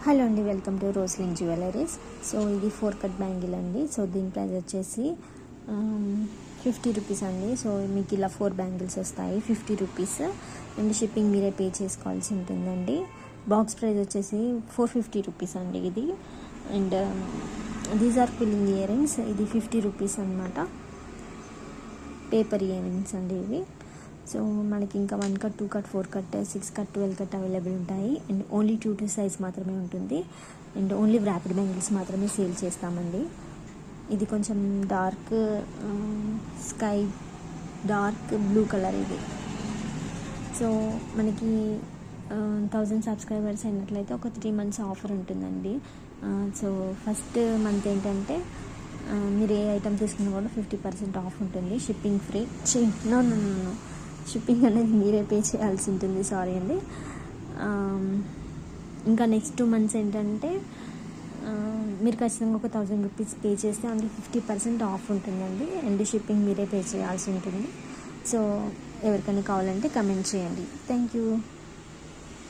Hello అండి, welcome to రోస్లిన్ jewelleries. So ఇది 4 cut bangle అండి. సో దీని ప్రైస్ వచ్చేసి 50 రూపీస్ అండి. సో మీకు ఇలా 4 బ్యాంగిల్స్ వస్తాయి 50 రూపీస్ అండ్ షిప్పింగ్ మీరే పే చేసుకోవాల్సి ఉంటుందండి. బాక్స్ ప్రైస్ వచ్చేసి 450 రూపీస్ అండి ఇది. అండ్ దీస్ ఆర్ పిల్లింగ్ ఇయర్ రింగ్స్. ఇది 50 రూపీస్ అనమాట. పేపర్ ఇయర్ రింగ్స్ అండి ఇవి. సో మనకి ఇంకా 1 cut, 2 cut, 4 cut, 6 cut, 12 cut available ఉంటాయి. అండ్ ఓన్లీ 2 సైజ్ మాత్రమే ఉంటుంది. అండ్ ఓన్లీ వ్రాప్డ్ బ్యాంగిల్స్ మాత్రమే సేల్ చేస్తామండి. ఇది కొంచెం dark sky dark blue colour ఇది. సో మనకి 1000 సబ్స్క్రైబర్స్ అయినట్లయితే ఒక 3 months ఆఫర్ ఉంటుందండి. సో ఫస్ట్ మంత్ ఏంటంటే మీరు ఏ ఐటమ్ తీసుకున్నా కూడా 50% ఆఫ్ ఉంటుంది. Shipping free. నో షిప్పింగ్ అనేది మీరే పే చేయాల్సి ఉంటుంది. సారీ అండి. ఇంకా నెక్స్ట్ 2 months ఏంటంటే మీరు ఖచ్చితంగా ఒక 1000 రూపీస్ పే చేస్తే అందులో 50% ఆఫ్ ఉంటుందండి. అండ్ షిప్పింగ్ మీరే పే చేయాల్సి ఉంటుంది. సో ఎవరికైనా కావాలంటే కమెంట్ చేయండి. Thank you.